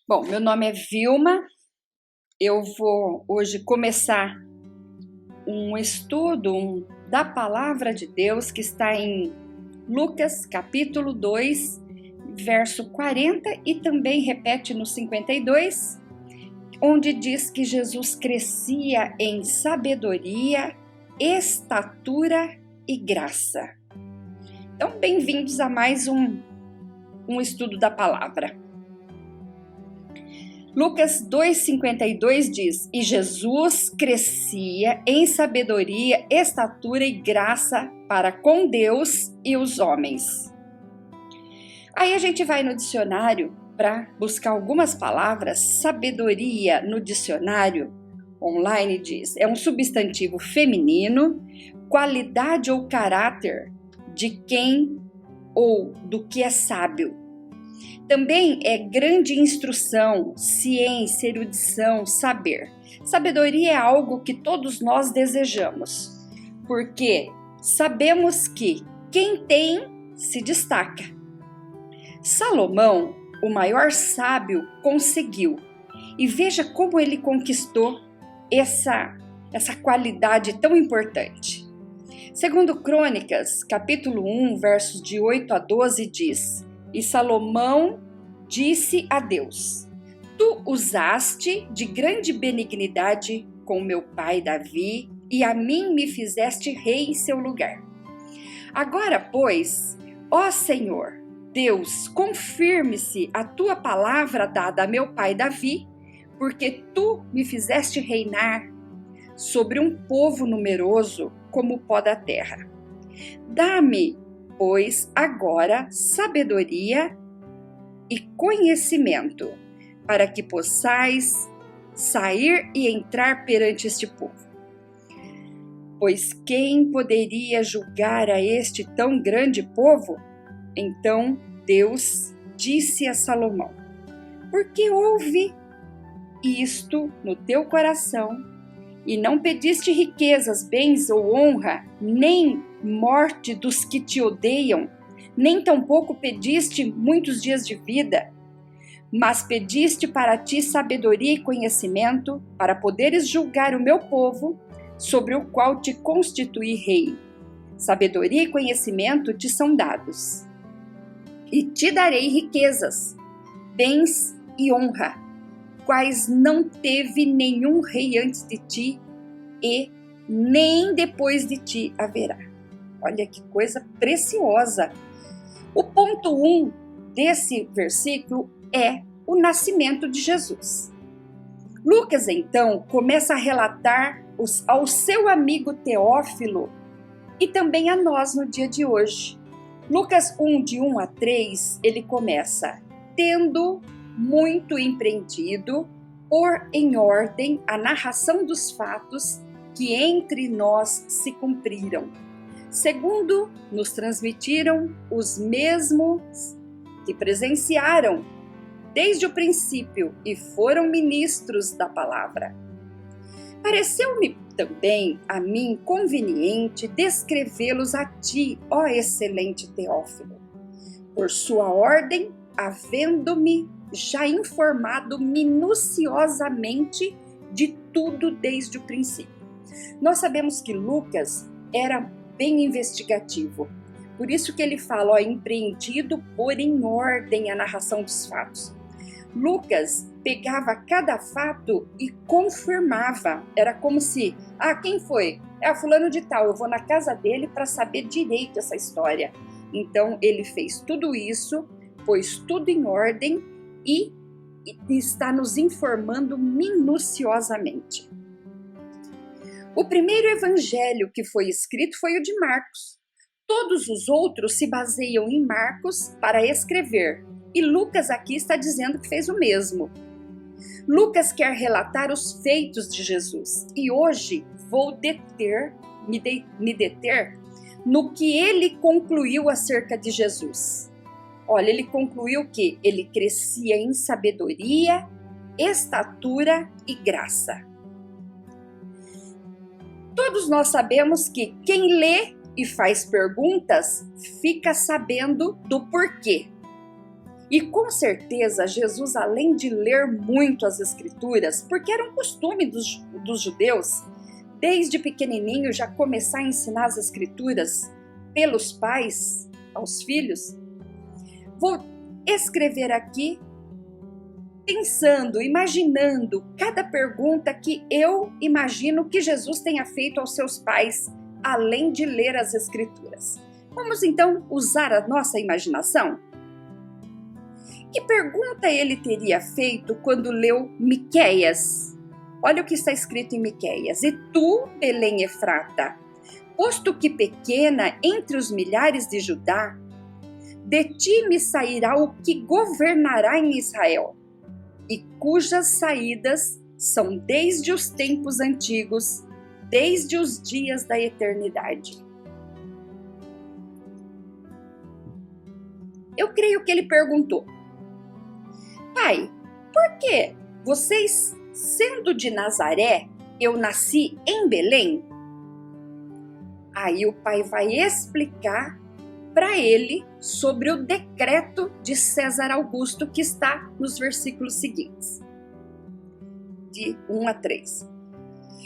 Bom, meu nome é Vilma. Eu vou hoje começar um estudo da Palavra de Deus que está em Lucas, capítulo 2, verso 40 e também repete no 52, onde diz que Jesus crescia em sabedoria, estatura e graça. Então, bem-vindos a mais um estudo da Palavra. Lucas 2,52 diz: E Jesus crescia em sabedoria, estatura e graça para com Deus e os homens. Aí a gente vai no dicionário para buscar algumas palavras. Sabedoria no dicionário online diz: é um substantivo feminino, qualidade ou caráter de quem ou do que é sábio. Também é grande instrução, ciência, erudição, saber. Sabedoria é algo que todos nós desejamos, porque sabemos que quem tem se destaca. Salomão, o maior sábio, conseguiu. E veja como ele conquistou essa qualidade tão importante. Segundo Crônicas, capítulo 1, versos de 8 a 12, diz: E Salomão disse a Deus: Tu usaste de grande benignidade com meu pai Davi, e a mim me fizeste rei em seu lugar. Agora, pois, ó Senhor, Deus, confirme-se a tua palavra dada a meu pai Davi, porque tu me fizeste reinar sobre um povo numeroso como o pó da terra. Dá-me, pois, agora sabedoria e conhecimento, para que possais sair e entrar perante este povo. Pois quem poderia julgar a este tão grande povo? Então Deus disse a Salomão: Por que houve isto no teu coração, e não pediste riquezas, bens ou honra, nem morte dos que te odeiam, nem tampouco pediste muitos dias de vida, mas pediste para ti sabedoria e conhecimento, para poderes julgar o meu povo, sobre o qual te constituí rei. Sabedoria e conhecimento te são dados. E te darei riquezas, bens e honra, quais não teve nenhum rei antes de ti, e nem depois de ti haverá. Olha que coisa preciosa! O ponto 1 desse versículo é o nascimento de Jesus. Lucas, então, começa a relatar ao seu amigo Teófilo e também a nós no dia de hoje. Lucas 1, de 1 a 3, ele começa: Tendo muito empreendido, pôr em ordem a narração dos fatos que entre nós se cumpriram, segundo nos transmitiram os mesmos que presenciaram desde o princípio e foram ministros da palavra. Pareceu-me também a mim conveniente descrevê-los a ti, ó excelente Teófilo, por sua ordem, havendo-me já informado minuciosamente de tudo desde o princípio. Nós sabemos que Lucas era bem investigativo. Por isso que ele fala, empreendido pôr em ordem a narração dos fatos. Lucas pegava cada fato e confirmava. Era como se, quem foi? Fulano de tal, eu vou na casa dele para saber direito essa história. Então ele fez tudo isso, pôs tudo em ordem e está nos informando minuciosamente. O primeiro evangelho que foi escrito foi o de Marcos. Todos os outros se baseiam em Marcos para escrever, e Lucas aqui está dizendo que fez o mesmo. Lucas quer relatar os feitos de Jesus, e hoje vou me deter no que ele concluiu acerca de Jesus. Olha, ele concluiu que ele crescia em sabedoria, estatura e graça. Todos nós sabemos que quem lê e faz perguntas fica sabendo do porquê. E com certeza Jesus, além de ler muito as Escrituras, porque era um costume dos judeus, desde pequenininho já começar a ensinar as Escrituras pelos pais aos filhos, vou escrever aqui pensando, imaginando cada pergunta que eu imagino que Jesus tenha feito aos seus pais, além de ler as Escrituras. Vamos então usar a nossa imaginação? Que pergunta ele teria feito quando leu Miqueias? Olha o que está escrito em Miqueias. E tu, Belém Efrata, posto que pequena entre os milhares de Judá, de ti me sairá o que governará em Israel, e cujas saídas são desde os tempos antigos, desde os dias da eternidade. Eu creio que ele perguntou: Pai, por que vocês, sendo de Nazaré, eu nasci em Belém? Aí o pai vai explicar para ele sobre o decreto de César Augusto que está nos versículos seguintes, de 1 a 3.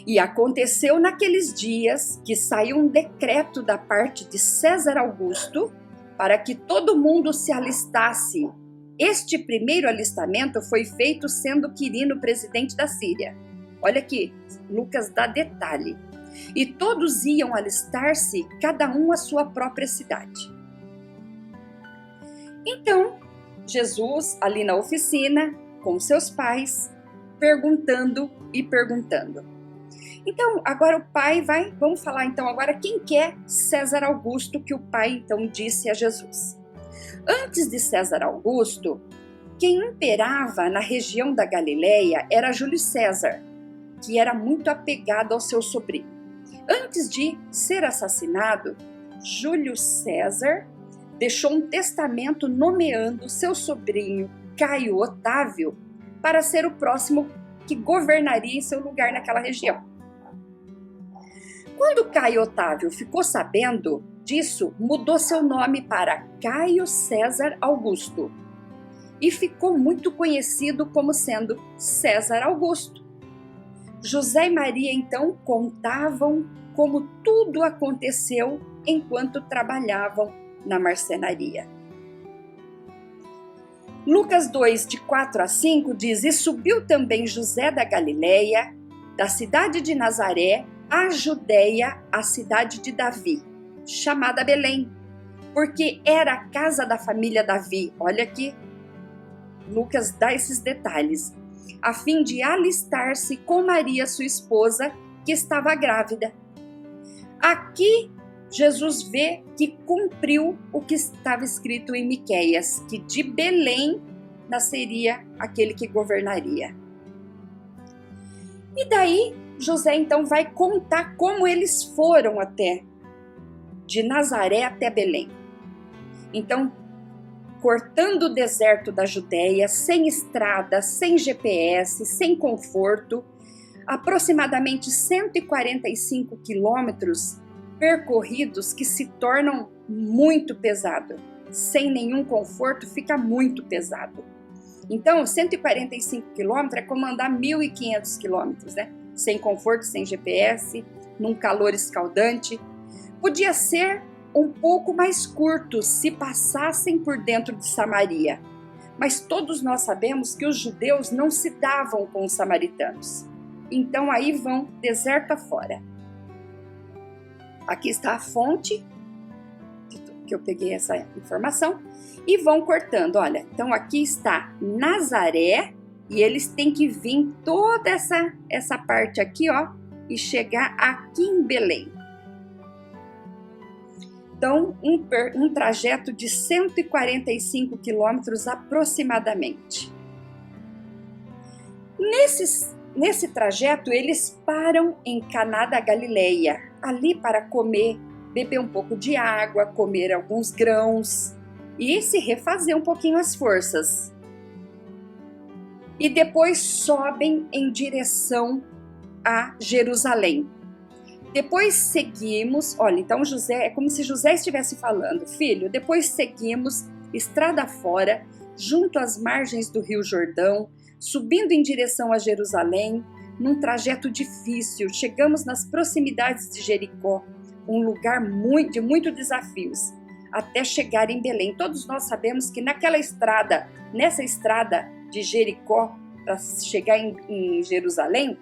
E aconteceu naqueles dias que saiu um decreto da parte de César Augusto para que todo mundo se alistasse. Este primeiro alistamento foi feito sendo Quirino presidente da Síria. Olha aqui, Lucas dá detalhe. E todos iam alistar-se, cada um à sua própria cidade. Então, Jesus, ali na oficina, com seus pais, perguntando e perguntando. Então, agora o pai vamos falar então agora quem que é César Augusto, que o pai então disse a Jesus. Antes de César Augusto, quem imperava na região da Galileia era Júlio César, que era muito apegado ao seu sobrinho. Antes de ser assassinado, Júlio César deixou um testamento nomeando seu sobrinho Caio Otávio para ser o próximo que governaria em seu lugar naquela região. Quando Caio Otávio ficou sabendo disso, mudou seu nome para Caio César Augusto e ficou muito conhecido como sendo César Augusto. José e Maria então contavam como tudo aconteceu enquanto trabalhavam na marcenaria. Lucas 2, de 4 a 5 diz: E subiu também José da Galileia, da cidade de Nazaré, à Judeia, a cidade de Davi, chamada Belém, porque era a casa da família Davi. Olha aqui, Lucas dá esses detalhes, a fim de alistar-se com Maria, sua esposa, que estava grávida. Aqui, Jesus vê que cumpriu o que estava escrito em Miqueias, que de Belém nasceria aquele que governaria. E daí, José então vai contar como eles foram de Nazaré até Belém. Então, cortando o deserto da Judéia, sem estrada, sem GPS, sem conforto, aproximadamente 145 quilômetros percorridos que se tornam muito pesado. Sem nenhum conforto, fica muito pesado. Então, 145 quilômetros é como andar 1.500 quilômetros, né? Sem conforto, sem GPS, num calor escaldante. Podia ser um pouco mais curto se passassem por dentro de Samaria. Mas todos nós sabemos que os judeus não se davam com os samaritanos. Então aí vão deserto afora. Aqui está a fonte que eu peguei essa informação e vão cortando. Olha, então aqui está Nazaré e eles têm que vir toda essa parte aqui, ó, e chegar aqui em Belém. Então, um trajeto de 145 quilômetros aproximadamente. Nesse trajeto, eles param em Caná da Galileia, ali para comer, beber um pouco de água, comer alguns grãos e se refazer um pouquinho as forças. E depois sobem em direção a Jerusalém. Depois seguimos, olha, então José, é como se José estivesse falando: filho, depois seguimos estrada fora, junto às margens do Rio Jordão, subindo em direção a Jerusalém, num trajeto difícil. Chegamos nas proximidades de Jericó, um lugar de muitos desafios, até chegar em Belém. Todos nós sabemos que nessa estrada de Jericó, para chegar em Jerusalém,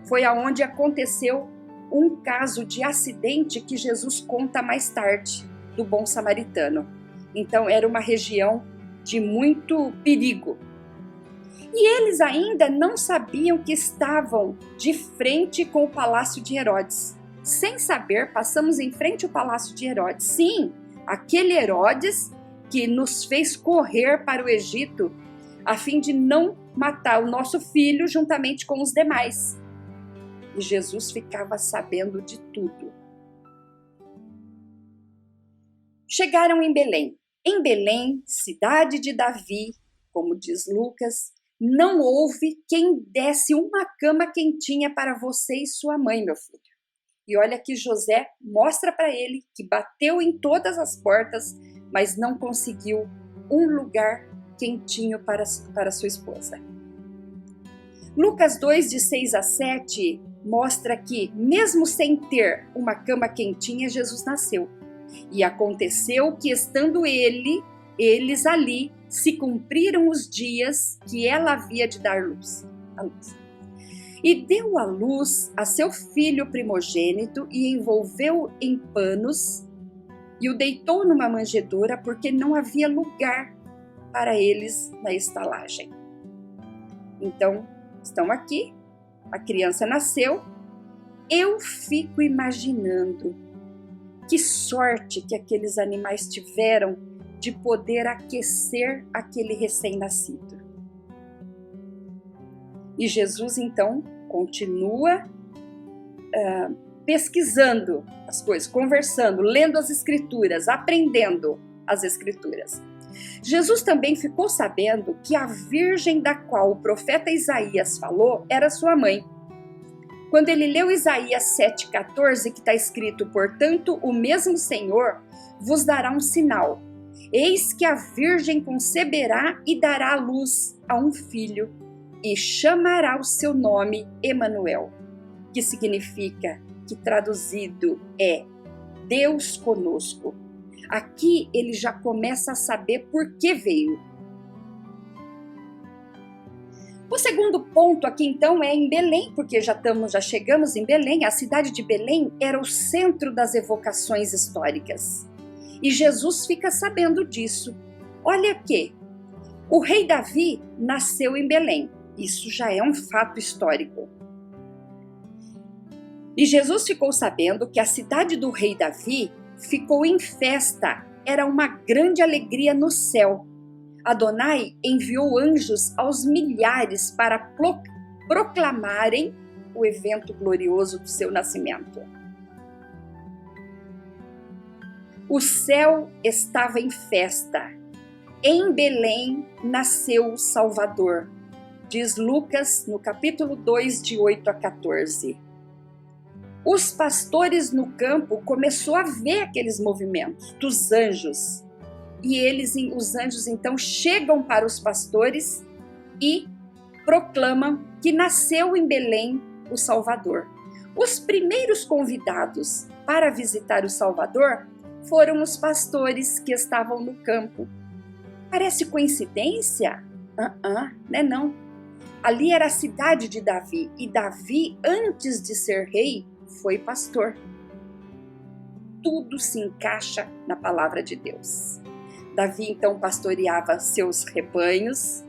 foi aonde aconteceu um caso de acidente que Jesus conta mais tarde, do bom samaritano. Então era uma região de muito perigo. E eles ainda não sabiam que estavam de frente com o palácio de Herodes. Sem saber, passamos em frente ao palácio de Herodes. Sim, aquele Herodes que nos fez correr para o Egito a fim de não matar o nosso filho juntamente com os demais. E Jesus ficava sabendo de tudo. Chegaram em Belém. Em Belém, cidade de Davi, como diz Lucas, não houve quem desse uma cama quentinha para você e sua mãe, meu filho. E olha que José mostra para ele que bateu em todas as portas, mas não conseguiu um lugar quentinho para sua esposa. Lucas 2, de 6 a 7, mostra que, mesmo sem ter uma cama quentinha, Jesus nasceu. E aconteceu que, estando eles ali, se cumpriram os dias que ela havia de dar luz. E deu à luz a seu filho primogênito e envolveu em panos e o deitou numa manjedoura, porque não havia lugar para eles na estalagem. Então, estão aqui, a criança nasceu. Eu fico imaginando que sorte que aqueles animais tiveram de poder aquecer aquele recém-nascido. E Jesus, então, continua pesquisando as coisas, conversando, lendo as Escrituras, aprendendo as Escrituras. Jesus também ficou sabendo que a virgem da qual o profeta Isaías falou era sua mãe. Quando ele leu Isaías 7,14, que está escrito: portanto, o mesmo Senhor vos dará um sinal. Eis que a virgem conceberá e dará à luz a um filho, e chamará o seu nome Emanuel, que significa, que traduzido é Deus conosco. Aqui ele já começa a saber por que veio. O segundo ponto aqui então é em Belém, porque já chegamos em Belém. A cidade de Belém era o centro das evocações históricas. E Jesus fica sabendo disso. Olha que o rei Davi nasceu em Belém. Isso já é um fato histórico. E Jesus ficou sabendo que a cidade do rei Davi ficou em festa. Era uma grande alegria no céu. Adonai enviou anjos aos milhares para proclamarem o evento glorioso do seu nascimento. O céu estava em festa. Em Belém nasceu o Salvador, diz Lucas no capítulo 2, de 8 a 14. Os pastores no campo começaram a ver aqueles movimentos dos anjos. E os anjos então chegam para os pastores e proclamam que nasceu em Belém o Salvador. Os primeiros convidados para visitar o Salvador foram os pastores que estavam no campo. Parece coincidência? Né não. Ali era a cidade de Davi, e Davi, antes de ser rei, foi pastor. Tudo se encaixa na palavra de Deus. Davi então pastoreava seus rebanhos.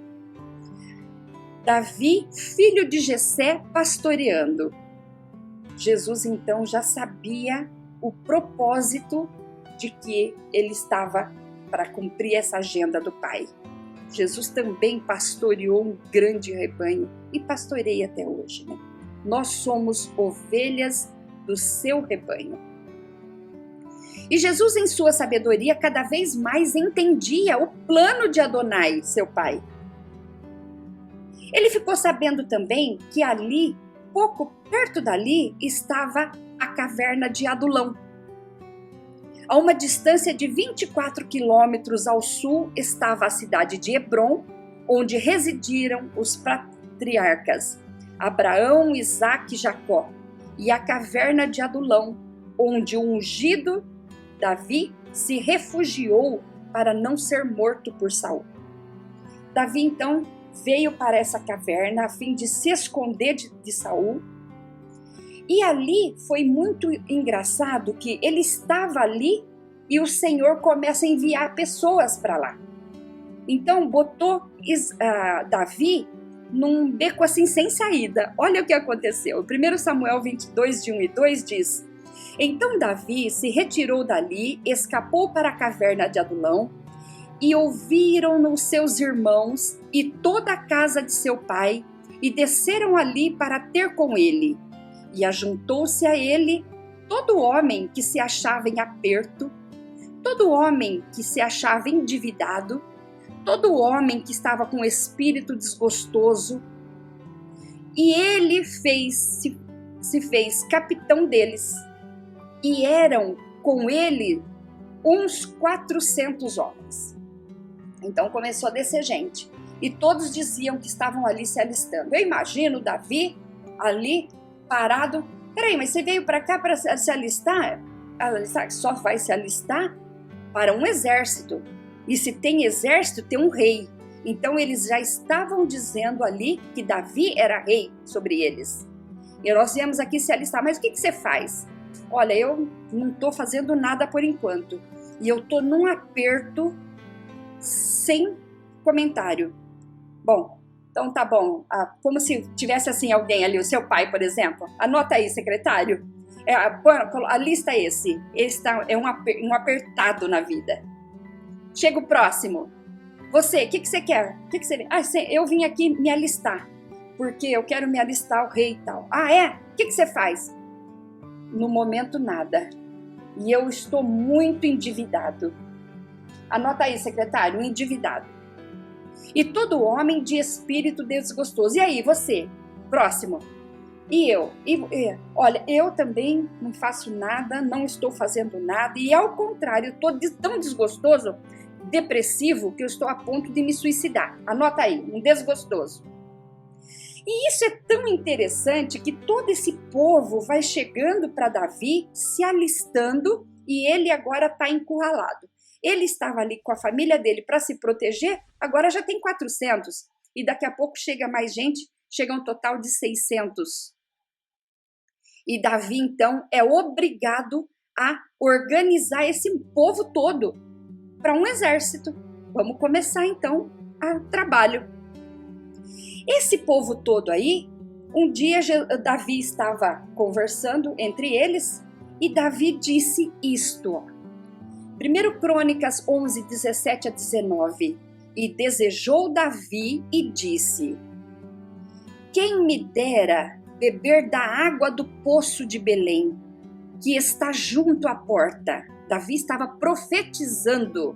Davi, filho de Jessé, pastoreando. Jesus então já sabia o propósito de que ele estava para cumprir essa agenda do Pai. Jesus também pastoreou um grande rebanho e pastoreia até hoje, né? Nós somos ovelhas do seu rebanho. E Jesus, em sua sabedoria, cada vez mais entendia o plano de Adonai, seu pai. Ele ficou sabendo também que ali, pouco perto dali, estava a caverna de Adulão. A uma distância de 24 quilômetros ao sul estava a cidade de Hebrom, onde residiram os patriarcas Abraão, Isaque e Jacó, e a caverna de Adulão, onde o ungido Davi se refugiou para não ser morto por Saul. Davi então veio para essa caverna a fim de se esconder de Saul. E ali foi muito engraçado que ele estava ali e o Senhor começa a enviar pessoas para lá. Então botou Davi num beco assim sem saída. Olha o que aconteceu. 1 Samuel 22, de 1 e 2 diz: Então Davi se retirou dali, escapou para a caverna de Adulão, e ouviram-no seus irmãos e toda a casa de seu pai, e desceram ali para ter com ele. E ajuntou-se a ele todo homem que se achava em aperto, todo homem que se achava endividado, todo homem que estava com espírito desgostoso, e ele se fez capitão deles, e eram com ele uns 400 homens. Então começou a descer gente, e todos diziam que estavam ali se alistando. Eu imagino Davi ali parado. Peraí, mas você veio para cá para se alistar? Só vai se alistar para um exército. E se tem exército, tem um rei. Então eles já estavam dizendo ali que Davi era rei sobre eles. E nós viemos aqui se alistar. Mas o que você faz? Olha, eu não estou fazendo nada por enquanto. E eu estou num aperto sem comentário. Bom, então tá bom. Como se tivesse assim alguém ali, o seu pai, por exemplo. Anota aí, secretário. A lista é esse. Esse é um apertado na vida. Chega o próximo. Você, o que você quer? Eu vim aqui me alistar, porque eu quero me alistar ao rei e tal. É? O que você faz? No momento, nada. E eu estou muito endividado. Anota aí, secretário, endividado. E todo homem de espírito desgostoso. E aí, você? Próximo. E eu? Olha, eu também não faço nada, não estou fazendo nada. E ao contrário, estou tão desgostoso, depressivo, que eu estou a ponto de me suicidar. Anota aí, um desgostoso. E isso é tão interessante que todo esse povo vai chegando para Davi, se alistando, e ele agora está encurralado. Ele estava ali com a família dele para se proteger, agora já tem 400. E daqui a pouco chega mais gente, chega um total de 600. E Davi, então, é obrigado a organizar esse povo todo para um exército. Vamos começar, então, o trabalho. Esse povo todo aí, um dia Davi estava conversando entre eles e Davi disse isto. 1 Crônicas 11, 17 a 19. E desejou Davi e disse: Quem me dera beber da água do poço de Belém, que está junto à porta. Davi estava profetizando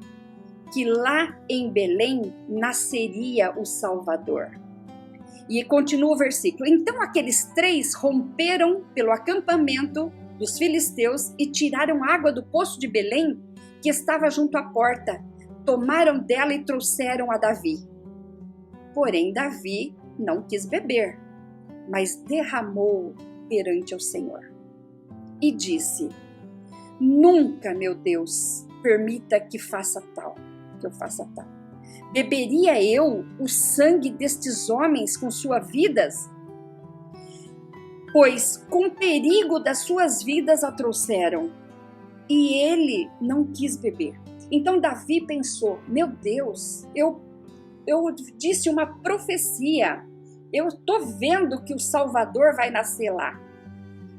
que lá em Belém nasceria o Salvador. E continua o versículo. Então aqueles 3 romperam pelo acampamento dos filisteus e tiraram água do poço de Belém, que estava junto à porta. Tomaram dela e trouxeram a Davi. Porém Davi não quis beber, mas derramou perante o Senhor. E disse: Nunca, meu Deus, permita que eu faça tal. Beberia eu o sangue destes homens com suas vidas? Pois com perigo das suas vidas a trouxeram. E ele não quis beber. Então Davi pensou: meu Deus, eu disse uma profecia. Eu estou vendo que o Salvador vai nascer lá.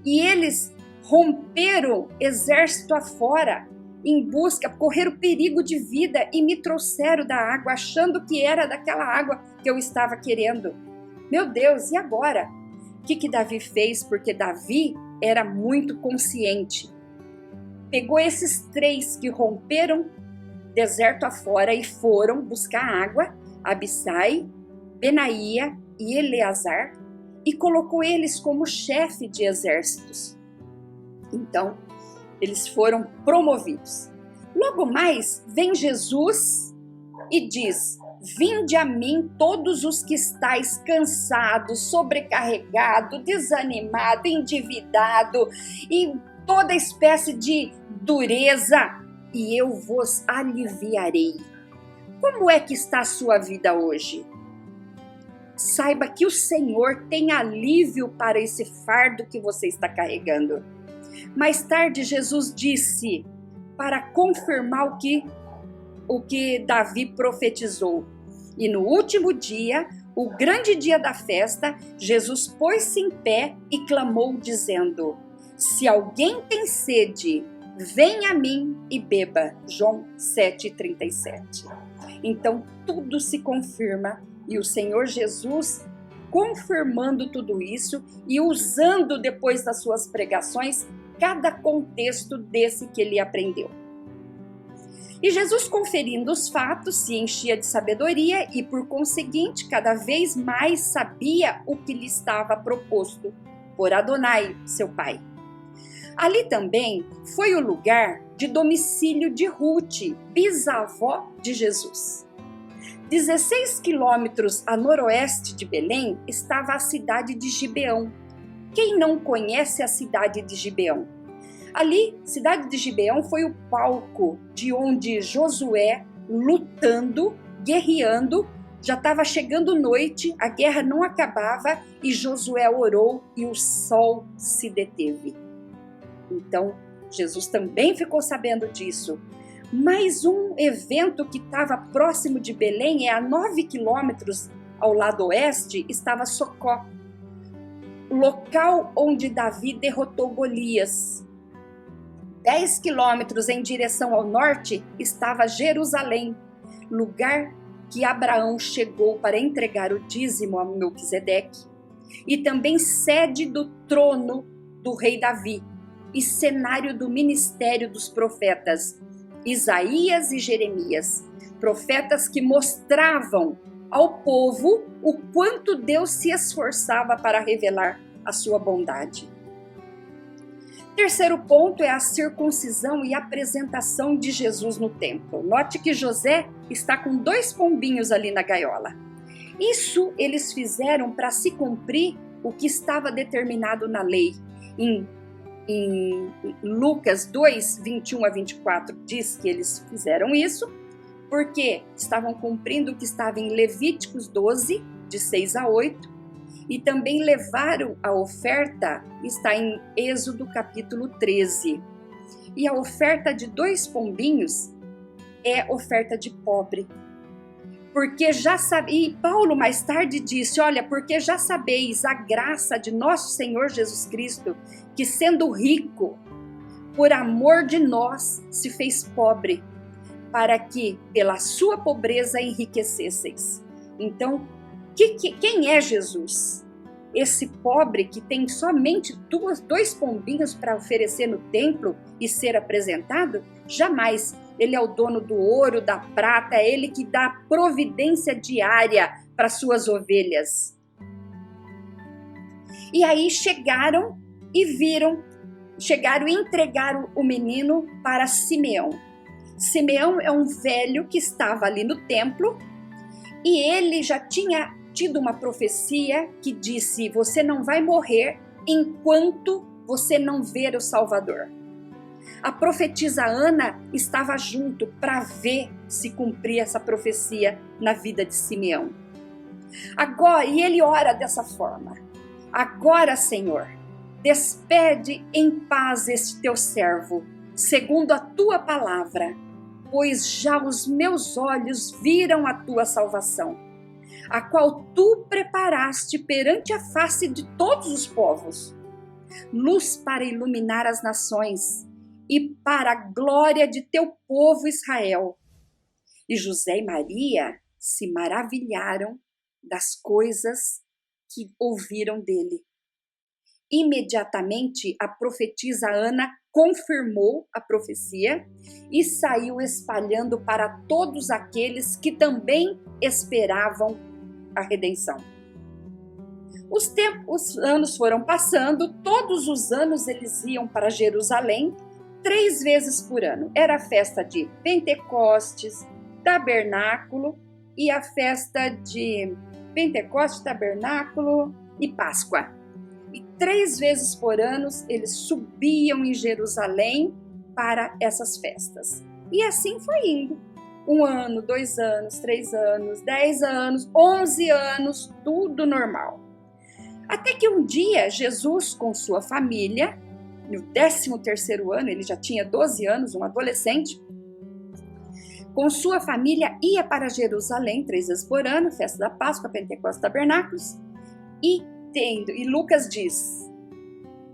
E eles romperam exército afora em busca, correram perigo de vida e me trouxeram da água, achando que era daquela água que eu estava querendo. Meu Deus, e agora? O que Davi fez? Porque Davi era muito consciente. Pegou esses 3 que romperam deserto afora e foram buscar água, Abissai, Benaia e Eleazar, e colocou eles como chefe de exércitos. Então, eles foram promovidos. Logo mais, vem Jesus e diz: vinde a mim todos os que estáis cansados, sobrecarregados, desanimados, endividados e toda espécie de dureza, e eu vos aliviarei. Como é que está a sua vida hoje? Saiba que o Senhor tem alívio para esse fardo que você está carregando. Mais tarde, Jesus disse, para confirmar o que Davi profetizou. E no último dia, o grande dia da festa, Jesus pôs-se em pé e clamou, dizendo: se alguém tem sede, venha a mim e beba. João 7,37. Então, tudo se confirma. E o Senhor Jesus, confirmando tudo isso e usando depois das suas pregações, cada contexto desse que ele aprendeu. E Jesus, conferindo os fatos, se enchia de sabedoria e, por conseguinte, cada vez mais sabia o que lhe estava proposto por Adonai, seu pai. Ali também foi o lugar de domicílio de Ruth, bisavó de Jesus. 16 quilômetros a noroeste de Belém estava a cidade de Gibeão. Quem não conhece a cidade de Gibeão? Ali, cidade de Gibeão foi o palco de onde Josué, lutando, guerreando, já estava chegando noite, a guerra não acabava e Josué orou e o sol se deteve. Então, Jesus também ficou sabendo disso. Mais um evento que estava próximo de Belém, a 9 quilômetros ao lado oeste, estava Socó, o local onde Davi derrotou Golias. 10 quilômetros em direção ao norte estava Jerusalém, lugar que Abraão chegou para entregar o dízimo a Melquisedeque, e também sede do trono do rei Davi e cenário do ministério dos profetas Isaías e Jeremias, profetas que mostravam ao povo o quanto Deus se esforçava para revelar a sua bondade. Terceiro ponto é a circuncisão e apresentação de Jesus no templo. Note que José está com 2 pombinhos ali na gaiola. Isso eles fizeram para se cumprir o que estava determinado na lei. Em Lucas 2, 21 a 24, diz que eles fizeram isso porque estavam cumprindo o que estava em Levíticos 12, de 6 a 8, e também levaram a oferta, está em Êxodo capítulo 13. E a oferta de 2 pombinhos é oferta de pobre. Porque já sabia, e Paulo mais tarde disse, olha, porque já sabeis a graça de nosso Senhor Jesus Cristo, que sendo rico, por amor de nós, se fez pobre, para que pela sua pobreza enriquecesseis. Então, quem é Jesus? Esse pobre que tem somente 2 pombinhos para oferecer no templo e ser apresentado? Jamais. Ele é o dono do ouro, da prata, é ele que dá providência diária para suas ovelhas. E aí chegaram e entregaram o menino para Simeão. Simeão é um velho que estava ali no templo e ele já tinha tido uma profecia que disse: você não vai morrer enquanto você não ver o Salvador. A profetisa Ana estava junto para ver se cumpria essa profecia na vida de Simeão. Agora, e ele ora dessa forma: agora, Senhor, despede em paz este teu servo, segundo a tua palavra, pois já os meus olhos viram a tua salvação, a qual tu preparaste perante a face de todos os povos, luz para iluminar as nações e para a glória de teu povo Israel. E José e Maria se maravilharam das coisas que ouviram dele. Imediatamente a profetisa Ana confirmou a profecia e saiu espalhando para todos aqueles que também esperavam a redenção. Os anos foram passando, todos os anos eles iam para Jerusalém 3 vezes por ano. Era a festa de Pentecostes, Tabernáculo e a festa de Pentecostes, Tabernáculo e Páscoa. E 3 vezes por ano eles subiam em Jerusalém para essas festas. E assim foi indo. 1 ano, 2 anos, 3 anos, 10 anos, 11 anos, tudo normal. Até que um dia Jesus com sua família, no 13º ano, ele já tinha 12 anos, um adolescente, com sua família ia para Jerusalém 3 vezes por ano, festa da Páscoa, Pentecostes, Tabernáculos, e Lucas diz,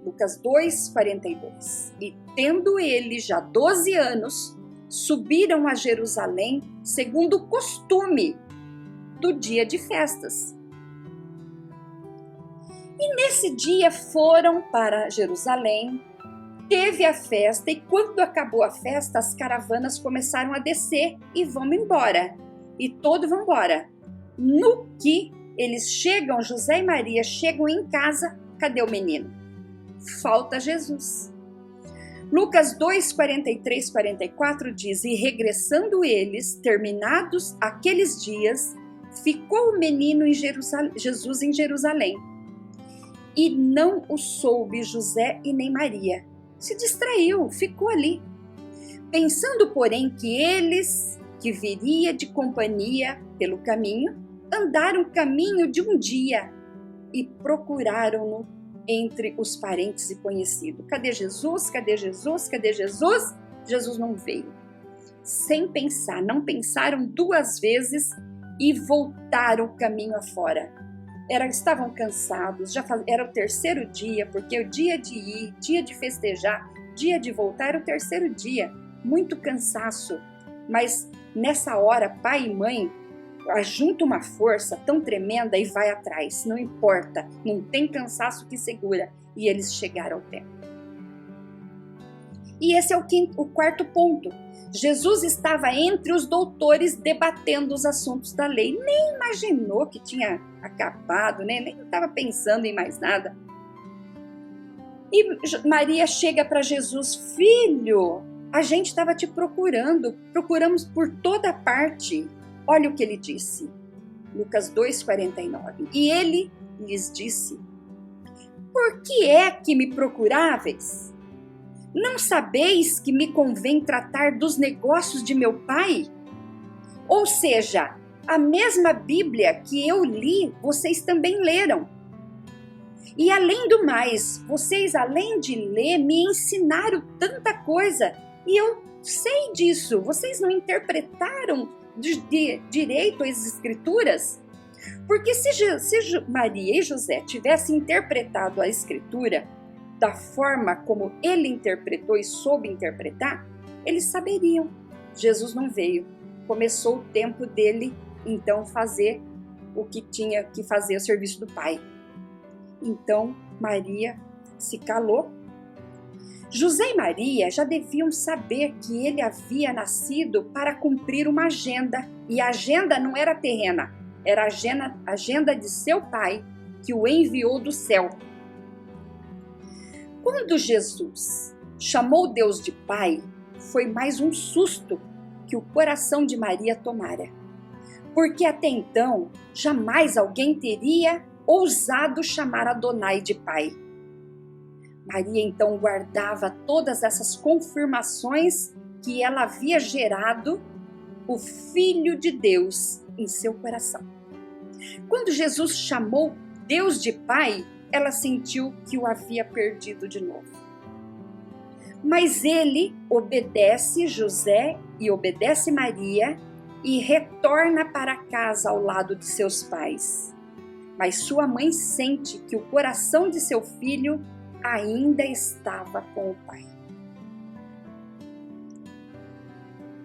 Lucas 2:42, e tendo ele já 12 anos, subiram a Jerusalém segundo o costume do dia de festas. E nesse dia foram para Jerusalém, teve a festa, e quando acabou a festa, as caravanas começaram a descer e vão embora. E todos vão embora. No que eles chegam, José e Maria chegam em casa, cadê o menino? Falta Jesus. Lucas 2:43, 44 diz, e regressando eles, terminados aqueles dias, ficou o menino Jesus em Jerusalém. E não o soube José e nem Maria. Se distraiu, ficou ali. Pensando, porém, que eles, que viria de companhia pelo caminho, andaram o caminho de um dia e procuraram-no entre os parentes e conhecidos. Cadê Jesus? Cadê Jesus? Cadê Jesus? Jesus não veio. Sem pensar, não pensaram 2 vezes e voltaram o caminho afora. Estavam cansados, era o 3º dia, porque o dia de ir, dia de festejar, dia de voltar era o 3º dia. Muito cansaço, mas nessa hora, pai e mãe ajunta uma força tão tremenda e vai atrás, não importa, não tem cansaço que segura, e eles chegaram ao templo. E esse é o 4º ponto. Jesus estava entre os doutores debatendo os assuntos da lei, nem imaginou que tinha acabado, né? Nem estava pensando em mais nada. E Maria chega para Jesus, filho, a gente estava te procurando, procuramos por toda parte. Olha o que ele disse, Lucas 2:49. E ele lhes disse, por que é que me procuráveis? Não sabeis que me convém tratar dos negócios de meu pai? Ou seja, a mesma Bíblia que eu li, vocês também leram. E além do mais, vocês, além de ler, me ensinaram tanta coisa. E eu sei disso. Vocês não interpretaram direito as escrituras? Porque se Maria e José tivessem interpretado a escritura da forma como ele interpretou e soube interpretar, eles saberiam. Jesus não veio. Começou o tempo dele, então, fazer o que tinha que fazer, o serviço do Pai. Então, Maria se calou. José e Maria já deviam saber que ele havia nascido para cumprir uma agenda. E a agenda não era terrena, era a agenda de seu pai, que o enviou do céu. Quando Jesus chamou Deus de Pai, foi mais um susto que o coração de Maria tomara. Porque até então, jamais alguém teria ousado chamar Adonai de Pai. Maria então guardava todas essas confirmações que ela havia gerado o Filho de Deus em seu coração. Quando Jesus chamou Deus de Pai, ela sentiu que o havia perdido de novo. Mas ele obedece José e obedece Maria e retorna para casa ao lado de seus pais. Mas sua mãe sente que o coração de seu filho ainda estava com o pai.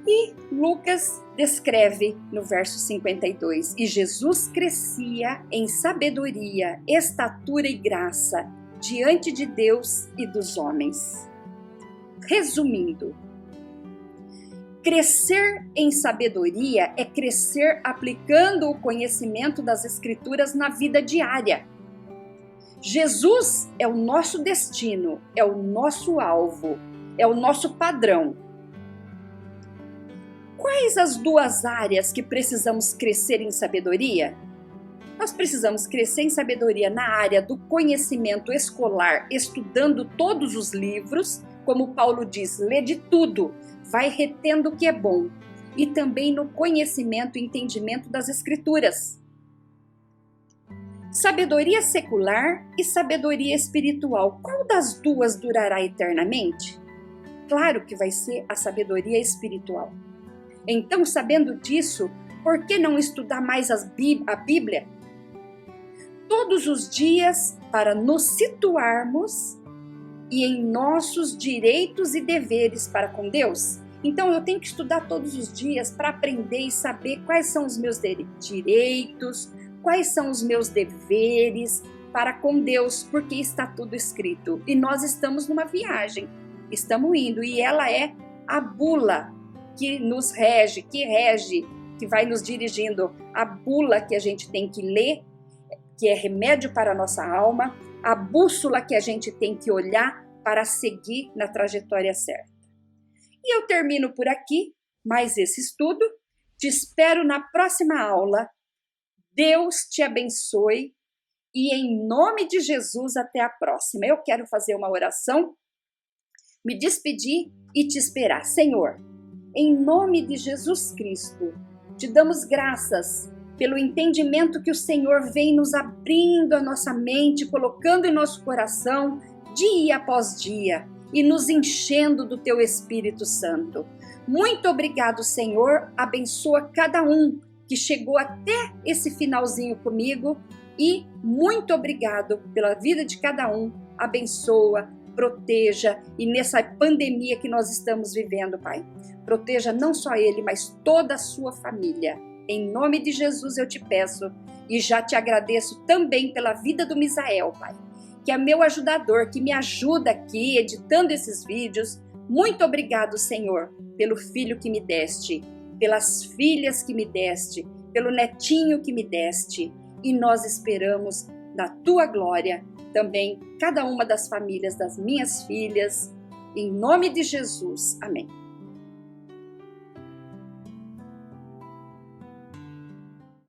E Lucas descreve no verso 52, e Jesus crescia em sabedoria, estatura e graça diante de Deus e dos homens. Resumindo, crescer em sabedoria é crescer aplicando o conhecimento das Escrituras na vida diária. Jesus é o nosso destino, é o nosso alvo. é o nosso padrão. Quais as duas áreas que precisamos crescer em sabedoria? Nós precisamos crescer em sabedoria na área do conhecimento escolar, estudando todos os livros, como Paulo diz, lê de tudo, vai retendo o que é bom. E também no conhecimento e entendimento das Escrituras. Sabedoria secular e sabedoria espiritual. Qual das duas durará eternamente? Claro que vai ser a sabedoria espiritual. Então, sabendo disso, por que não estudar mais a Bíblia? Todos os dias para nos situarmos e em nossos direitos e deveres para com Deus? Então, eu tenho que estudar todos os dias para aprender e saber quais são os meus direitos, quais são os meus deveres para com Deus, porque está tudo escrito. E nós estamos numa viagem, estamos indo, e ela é a bula que nos rege, que vai nos dirigindo, a bula que a gente tem que ler, que é remédio para a nossa alma, a bússola que a gente tem que olhar para seguir na trajetória certa. E eu termino por aqui mais esse estudo. Te espero na próxima aula. Deus te abençoe e em nome de Jesus até a próxima. Eu quero fazer uma oração, me despedir e te esperar. Senhor, em nome de Jesus Cristo, te damos graças pelo entendimento que o Senhor vem nos abrindo a nossa mente, colocando em nosso coração dia após dia e nos enchendo do teu Espírito Santo. Muito obrigado, Senhor. Abençoa cada um que chegou até esse finalzinho comigo e muito obrigado pela vida de cada um. Abençoa, proteja e nessa pandemia que nós estamos vivendo, Pai, proteja não só ele, mas toda a sua família. Em nome de Jesus eu te peço e já te agradeço também pela vida do Misael, Pai, que é meu ajudador, que me ajuda aqui editando esses vídeos. Muito obrigado, Senhor, pelo filho que me deste, pelas filhas que me deste, pelo netinho que me deste. E nós esperamos da tua glória também cada uma das famílias das minhas filhas. Em nome de Jesus. Amém.